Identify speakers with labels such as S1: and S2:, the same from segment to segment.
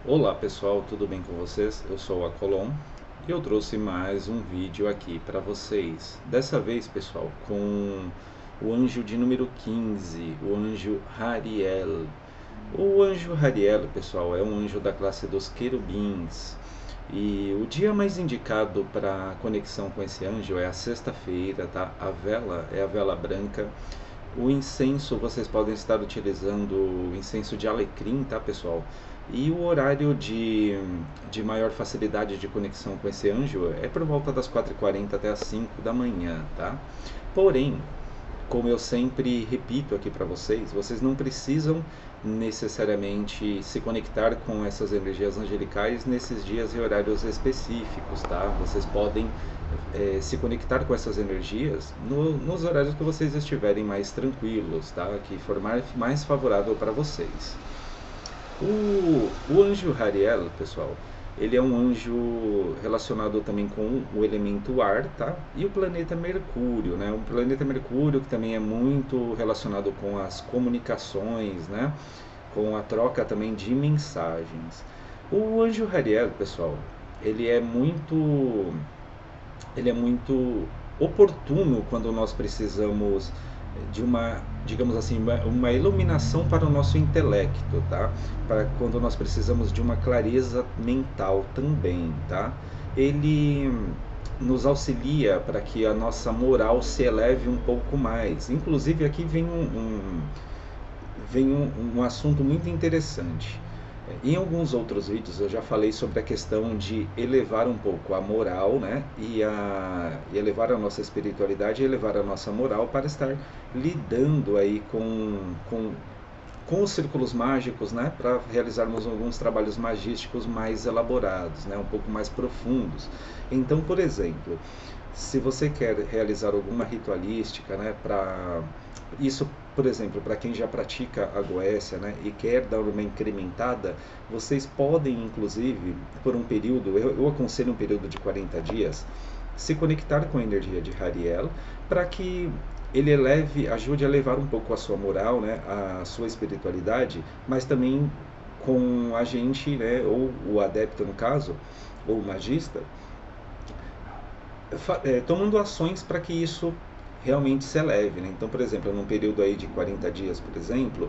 S1: Olá pessoal, tudo bem com vocês? Eu sou a Colom e eu trouxe mais um vídeo aqui para vocês. Dessa vez, pessoal, com o anjo de número 15, o anjo Hariel. O anjo Hariel, pessoal, é um anjo da classe dos querubins. E o dia mais indicado para conexão com esse anjo é a sexta-feira, tá? A vela é a vela branca. O incenso, vocês podem estar utilizando o incenso de alecrim, tá, pessoal? E o horário de maior facilidade de conexão com esse anjo é por volta das 4h40 até as 5 da manhã, tá? Porém, como eu sempre repito aqui para vocês, vocês não precisam necessariamente se conectar com essas energias angelicais nesses dias e horários específicos, tá? Vocês podem se conectar com essas energias nos horários que vocês estiverem mais tranquilos, tá? Que for mais favorável para vocês. O anjo Hariel, pessoal, ele é um anjo relacionado também com o elemento ar, tá? E o planeta Mercúrio, né? O planeta Mercúrio que também é muito relacionado com as comunicações, né? Com a troca também de mensagens. O anjo Hariel, pessoal, ele é muito ele é muito oportuno quando nós precisamos de uma, digamos assim, uma iluminação para o nosso intelecto, tá? Para quando nós precisamos de uma clareza mental também, tá? Ele nos auxilia para que a nossa moral se eleve um pouco mais. Inclusive aqui vem um assunto muito interessante. Em alguns outros vídeos eu já falei sobre a questão de elevar um pouco a moral, né? E elevar a nossa espiritualidade e elevar a nossa moral para estar lidando aí com os círculos mágicos, né? Para realizarmos alguns trabalhos magísticos mais elaborados, né? Um pouco mais profundos. Então, por exemplo, se você quer realizar alguma ritualística, né? Isso, por exemplo, para quem já pratica a goécia, né, e quer dar uma incrementada, vocês podem, inclusive, por um período, eu aconselho um período de 40 dias, se conectar com a energia de Hariel para que ele ajude a elevar um pouco a sua moral, né, a sua espiritualidade, mas também com a gente, né, ou o adepto no caso, ou o magista, tomando ações para que isso realmente se eleve, né? Então, por exemplo, num período aí de 40 dias, por exemplo,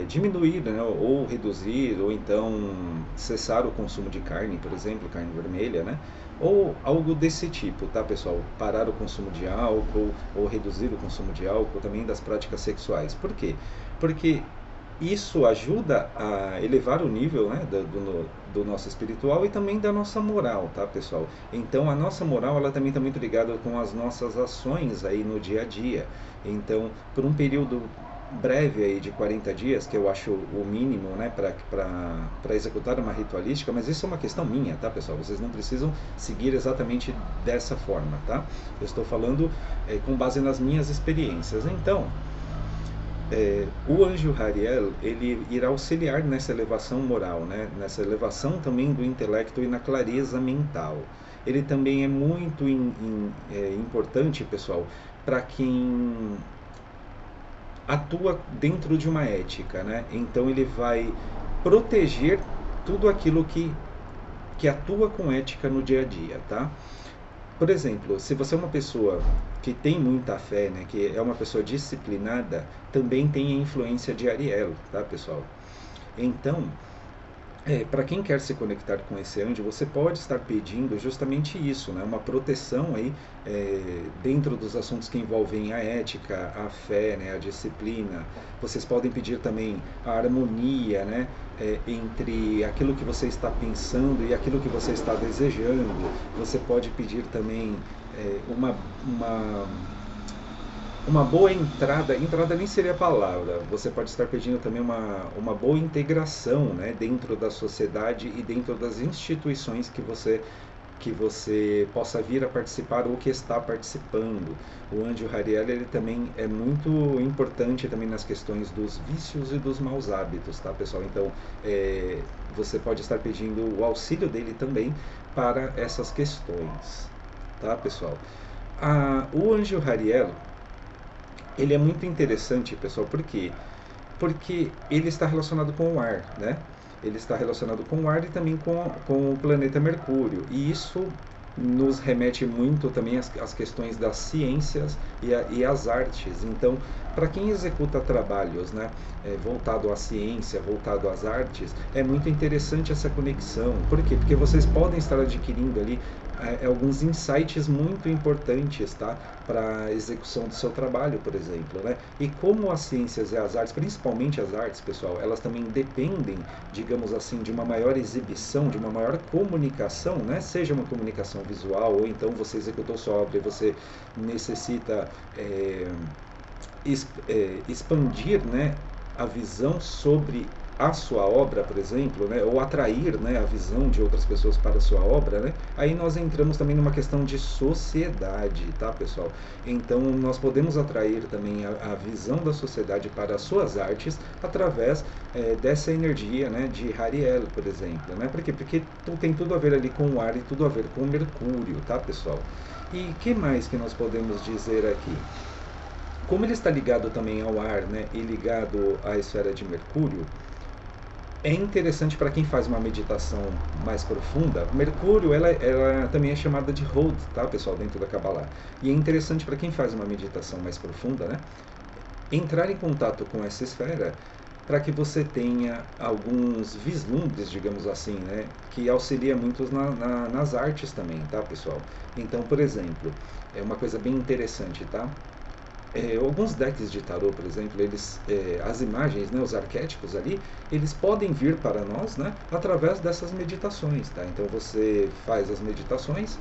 S1: diminuir, né, ou reduzir, ou então cessar o consumo de carne, por exemplo, carne vermelha, né? Ou algo desse tipo, tá, pessoal? Parar o consumo de álcool, ou reduzir o consumo de álcool, também das práticas sexuais. Por quê? Porque isso ajuda a elevar o nível, né, do nosso espiritual e também da nossa moral, tá, pessoal? Então a nossa moral ela também está muito ligada com as nossas ações aí no dia a dia. Então, por um período breve aí de 40 dias, que eu acho o mínimo, né, para executar uma ritualística, mas isso é uma questão minha, tá, pessoal? Vocês não precisam seguir exatamente dessa forma, tá? Eu estou falando com base nas minhas experiências. Então, o anjo Hariel ele irá auxiliar nessa elevação moral, né? Nessa elevação também do intelecto e na clareza mental. Ele também é muito importante, pessoal, para quem atua dentro de uma ética, né? Então ele vai proteger tudo aquilo que atua com ética no dia a dia, tá? Por exemplo, se você é uma pessoa que tem muita fé, né, que é uma pessoa disciplinada, também tem a influência de Ariel, tá, pessoal? Então, para quem quer se conectar com esse anjo, você pode estar pedindo justamente isso, né? Uma proteção aí dentro dos assuntos que envolvem a ética, a fé, né? A disciplina. Vocês podem pedir também a harmonia, né? Entre aquilo que você está pensando e aquilo que você está desejando. Você pode pedir também uma boa entrada nem seria a palavra, você pode estar pedindo também uma boa integração, né, dentro da sociedade e dentro das instituições que você possa vir a participar ou que está participando. O anjo Hariel ele também é muito importante também nas questões dos vícios e dos maus hábitos, tá, pessoal? Então, você pode estar pedindo o auxílio dele também para essas questões, tá, pessoal? O anjo Hariel ele é muito interessante, pessoal, por quê? porque ele está relacionado com o ar, né? Ele está relacionado com o ar e também com o planeta Mercúrio. E isso nos remete muito também às questões das ciências e às artes. Então, para quem executa trabalhos, né, voltado à ciência, voltado às artes, é muito interessante essa conexão. Por quê? Porque vocês podem estar adquirindo ali alguns insights muito importantes, tá? Para a execução do seu trabalho, por exemplo, né? E como as ciências e as artes, principalmente as artes, pessoal, elas também dependem, digamos assim, de uma maior exibição, de uma maior comunicação, né? Seja uma comunicação visual, ou então você executou sua obra e você necessita expandir, né, a visão sobre a sua obra, por exemplo, né, ou atrair, né, a visão de outras pessoas para a sua obra, né, aí nós entramos também numa questão de sociedade, tá, pessoal? Então, nós podemos atrair também a visão da sociedade para as suas artes através dessa energia, né, de Hariel, por exemplo, né? Por quê? Porque tem tudo a ver ali com o ar e tudo a ver com o Mercúrio, tá, pessoal? E que mais que nós podemos dizer aqui? Como ele está ligado também ao ar, né, e ligado à esfera de Mercúrio, é interessante para quem faz uma meditação mais profunda. Mercúrio, ela também é chamada de Hod, tá, pessoal, dentro da Kabbalah. E é interessante para quem faz uma meditação mais profunda, né, entrar em contato com essa esfera para que você tenha alguns vislumbres, digamos assim, né, que auxilia muito nas artes também, tá, pessoal? Então, por exemplo, é uma coisa bem interessante, tá? Alguns decks de tarô, por exemplo, as imagens, né, os arquétipos ali, eles podem vir para nós, né, através dessas meditações, tá? Então você faz as meditações,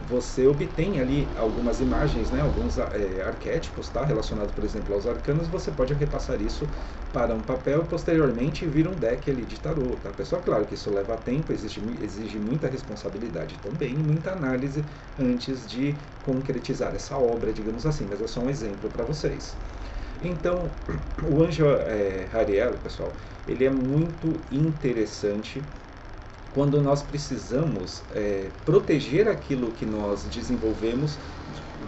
S1: você obtém ali algumas imagens, né, alguns arquétipos, tá, relacionados, por exemplo, aos arcanos, você pode repassar isso para um papel e posteriormente vir um deck ali de tarô, tá, pessoal? Claro que isso leva tempo, exige muita responsabilidade também e muita análise antes de concretizar essa obra, digamos assim, mas é só um exemplo para vocês. Então, o anjo Hariel, pessoal, ele é muito interessante quando nós precisamos proteger aquilo que nós desenvolvemos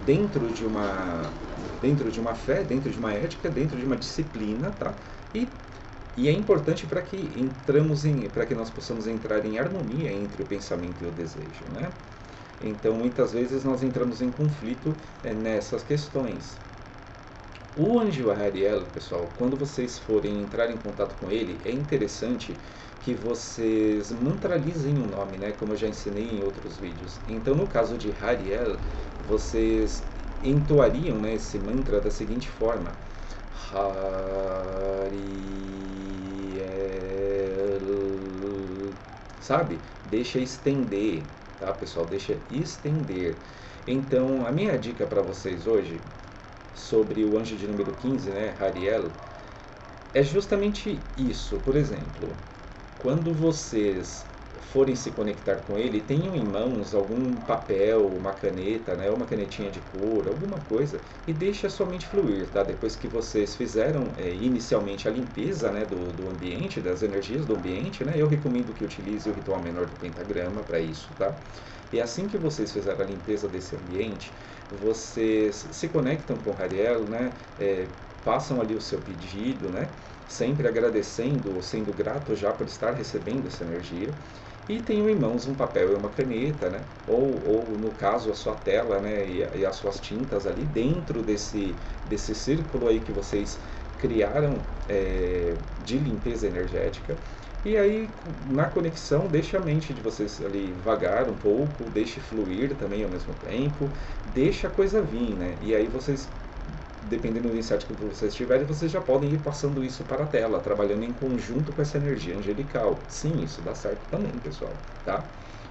S1: dentro de uma fé, dentro de uma ética, dentro de uma disciplina, tá? E é importante para que nós possamos entrar em harmonia entre o pensamento e o desejo, né? Então, muitas vezes nós entramos em conflito nessas questões. O anjo Hariel, pessoal, quando vocês forem entrar em contato com ele, é interessante que vocês mantralizem o nome, né? Como eu já ensinei em outros vídeos. Então, no caso de Hariel, vocês entoariam, né, esse mantra da seguinte forma: Hariel, sabe? Deixa estender, tá, pessoal? Deixa estender. Então, a minha dica para vocês hoje sobre o anjo de número 15, né, Hariel, é justamente isso. Por exemplo, quando vocês forem se conectar com ele, tenham em mãos algum papel, uma caneta, né, uma canetinha de cor, alguma coisa, e deixe a sua mente fluir, tá? Depois que vocês fizeram inicialmente a limpeza, né, do ambiente, das energias do ambiente, né, eu recomendo que utilize o ritual menor do pentagrama para isso, tá? E assim que vocês fizerem a limpeza desse ambiente, vocês se conectam com o Hariel, né, passam ali o seu pedido, né, sempre agradecendo, sendo grato já por estar recebendo essa energia, e tenham em mãos um papel e uma caneta, né, ou no caso a sua tela, né, e as suas tintas ali dentro desse círculo aí que vocês criaram de limpeza energética. E aí, na conexão, deixe a mente de vocês ali vagar um pouco, deixe fluir também ao mesmo tempo, deixe a coisa vir, né? E aí vocês, dependendo do insight que vocês tiverem, vocês já podem ir passando isso para a tela, trabalhando em conjunto com essa energia angelical. Sim, isso dá certo também, pessoal, tá?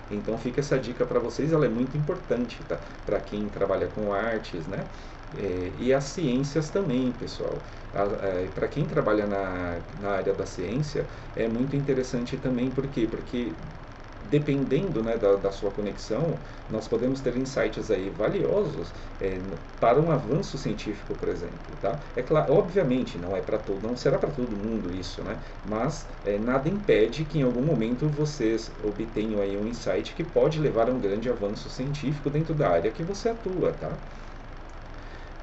S1: Então fica essa dica para vocês, ela é muito importante, tá? Para quem trabalha com artes, né? E as ciências também, pessoal. Para quem trabalha na área da ciência, é muito interessante também, por quê? Porque dependendo, né, da sua conexão, nós podemos ter insights aí valiosos para um avanço científico, por exemplo, tá? É claro, obviamente, não será para todo mundo isso, né? Mas nada impede que em algum momento vocês obtenham aí um insight que pode levar a um grande avanço científico dentro da área que você atua, tá?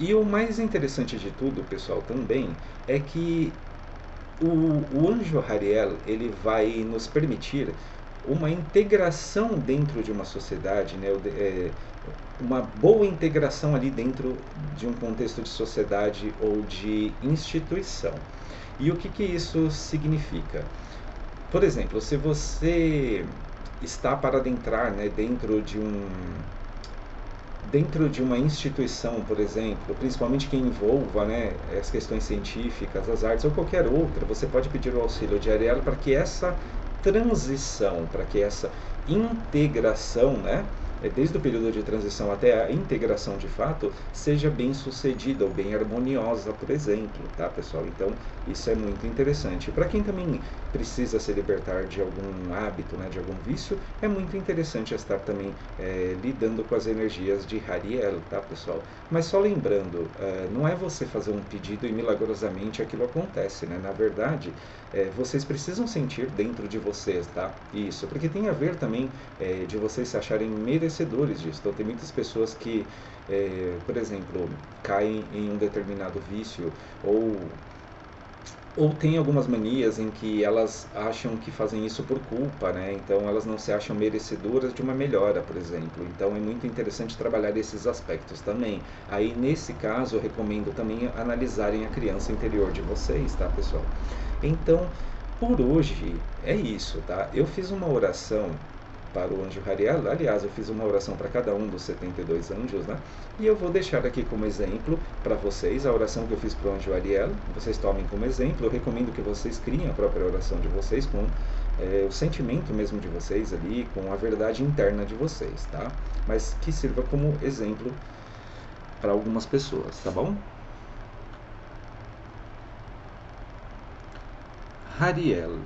S1: E o mais interessante de tudo, pessoal, também é que o anjo Hariel, ele vai nos permitir uma integração dentro de uma sociedade, né? Uma boa integração ali dentro de um contexto de sociedade ou de instituição. E o que, que isso significa? Por exemplo, se você está para adentrar, né, dentro de uma instituição, por exemplo, principalmente que envolva, né, as questões científicas, as artes ou qualquer outra, você pode pedir o auxílio de Ariel para que essa transição, para que essa integração, né, desde o período de transição até a integração de fato, seja bem sucedida ou bem harmoniosa, por exemplo, tá, pessoal? Então, isso é muito interessante. Para quem também precisa se libertar de algum hábito, né, de algum vício, é muito interessante estar também lidando com as energias de Hariel, tá, pessoal? Mas só lembrando, não é você fazer um pedido e milagrosamente aquilo acontece, né? Na verdade, vocês precisam sentir dentro de vocês, tá? Isso, porque tem a ver também de vocês se acharem merecedores disso. Então, tem muitas pessoas que, por exemplo, caem em um determinado vício ou tem algumas manias em que elas acham que fazem isso por culpa, né? Então elas não se acham merecedoras de uma melhora, por exemplo. Então é muito interessante trabalhar esses aspectos também. Aí nesse caso eu recomendo também analisarem a criança interior de vocês, tá, pessoal? Então, por hoje é isso, tá? Eu fiz uma oração para o anjo Hariel, aliás, eu fiz uma oração para cada um dos 72 anjos, né? E eu vou deixar aqui como exemplo para vocês a oração que eu fiz para o anjo Ariel. Vocês tomem como exemplo. Eu recomendo que vocês criem a própria oração de vocês com o sentimento mesmo de vocês ali, com a verdade interna de vocês, tá? Mas que sirva como exemplo para algumas pessoas, tá bom? Hariel.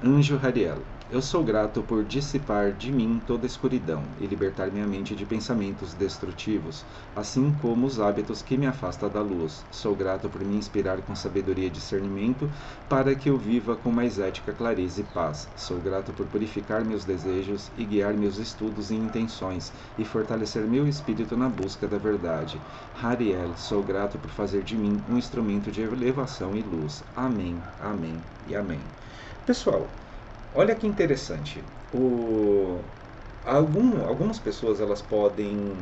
S1: Anjo Hariel, eu sou grato por dissipar de mim toda escuridão e libertar minha mente de pensamentos destrutivos, assim como os hábitos que me afastam da luz. Sou grato por me inspirar com sabedoria e discernimento para que eu viva com mais ética, clareza e paz. Sou grato por purificar meus desejos e guiar meus estudos e intenções e fortalecer meu espírito na busca da verdade. Hariel, sou grato por fazer de mim um instrumento de elevação e luz. Amém, amém e amém. Pessoal, olha que interessante. Algumas pessoas elas podem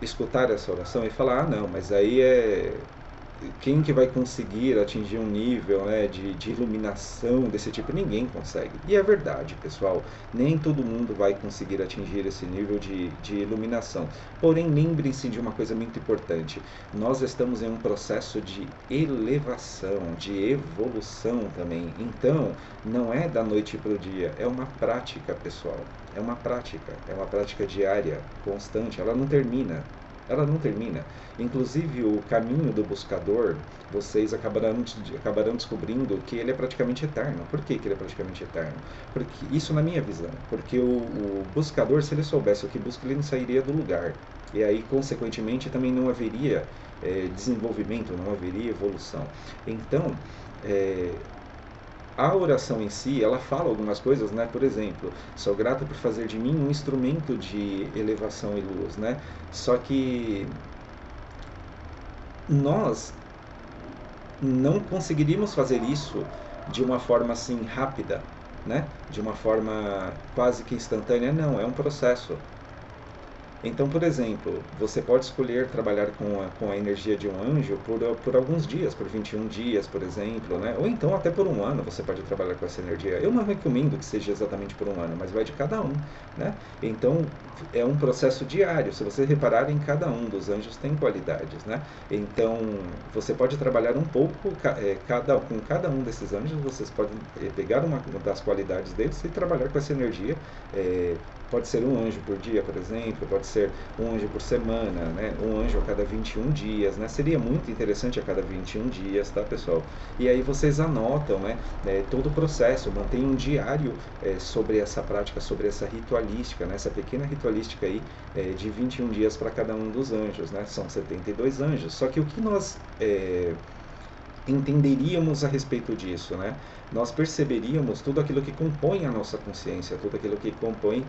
S1: escutar essa oração e falar, ah não, mas aí quem que vai conseguir atingir um nível, né, de iluminação desse tipo? Ninguém consegue. E é verdade, pessoal, nem todo mundo vai conseguir atingir esse nível de iluminação. Porém, lembrem-se de uma coisa muito importante. Nós estamos em um processo de elevação, de evolução também. Então, não é da noite para o dia, é uma prática, pessoal. É uma prática diária, constante, ela não termina. Ela não termina. Inclusive, o caminho do buscador, vocês acabarão descobrindo que ele é praticamente eterno. Por que ele é praticamente eterno? Porque isso na minha visão. Porque o buscador, se ele soubesse o que busca, ele não sairia do lugar. E aí, consequentemente, também não haveria desenvolvimento, não haveria evolução. Então, a oração em si, ela fala algumas coisas, né? Por exemplo, sou grato por fazer de mim um instrumento de elevação e luz, né? Só que nós não conseguiríamos fazer isso de uma forma assim rápida, né? De uma forma quase que instantânea, não, é um processo. Então, por exemplo, você pode escolher trabalhar com a energia de um anjo por alguns dias, por 21 dias, por exemplo, né? Ou então até por um ano você pode trabalhar com essa energia. Eu não recomendo que seja exatamente por um ano, mas vai de cada um, né? Então, é um processo diário. Se você reparar, em cada um dos anjos tem qualidades, né? Então, você pode trabalhar um pouco com cada um desses anjos, vocês podem pegar uma das qualidades deles e trabalhar com essa energia. Pode ser um anjo por dia, por exemplo, pode ser um anjo por semana, né? Um anjo a cada 21 dias, né? Seria muito interessante a cada 21 dias, tá, pessoal? E aí vocês anotam, né, todo o processo, mantém um diário sobre essa prática, sobre essa ritualística, né? Essa pequena ritualística aí de 21 dias para cada um dos anjos, né? São 72 anjos. Só que o que nós entenderíamos a respeito disso, né? Nós perceberíamos tudo aquilo que compõe a nossa consciência, tudo aquilo que compõe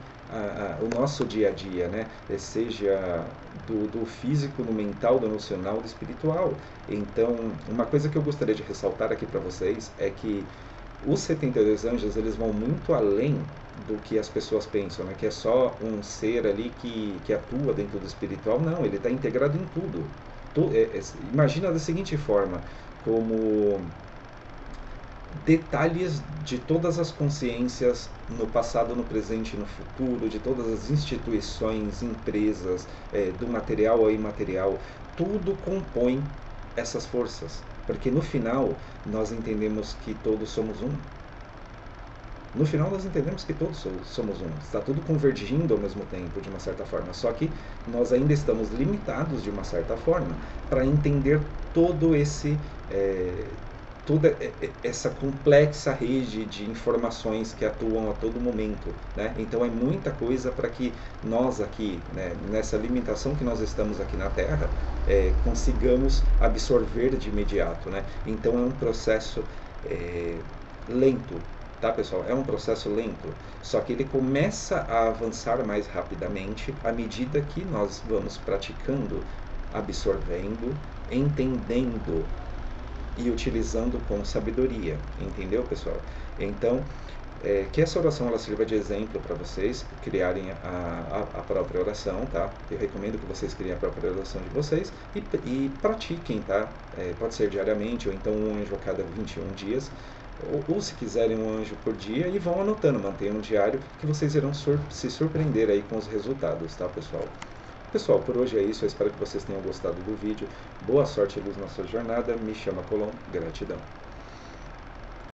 S1: o nosso dia a dia, né? Seja do físico, do mental, do emocional, do espiritual. Então, uma coisa que eu gostaria de ressaltar aqui para vocês é que os 72 anjos, eles vão muito além do que as pessoas pensam, né? Que é só um ser ali que atua dentro do espiritual. Não, ele está integrado em tudo. Imagina da seguinte forma, como detalhes de todas as consciências no passado, no presente e no futuro, de todas as instituições, empresas, do material ao imaterial, tudo compõe essas forças. Porque no final nós entendemos que todos somos um. No final nós entendemos que todos somos um. Está tudo convergindo ao mesmo tempo, de uma certa forma. Só que nós ainda estamos limitados, de uma certa forma, para entender todo esse... toda essa complexa rede de informações que atuam a todo momento, né? Então é muita coisa para que nós aqui, né, nessa limitação que nós estamos aqui na Terra, consigamos absorver de imediato, né? Então é um processo lento, tá, pessoal? É um processo lento, só que ele começa a avançar mais rapidamente à medida que nós vamos praticando, absorvendo, entendendo e utilizando com sabedoria, entendeu, pessoal? Então, que essa oração ela sirva de exemplo para vocês criarem a própria oração, tá? Eu recomendo que vocês criem a própria oração de vocês e pratiquem, tá? Pode ser diariamente ou então um anjo a cada 21 dias, ou se quiserem um anjo por dia, e vão anotando, mantenham no diário, que vocês irão se surpreender aí com os resultados, tá, pessoal? Pessoal, por hoje é isso, eu espero que vocês tenham gostado do vídeo. Boa sorte e luz na sua jornada, me chama Colom, gratidão.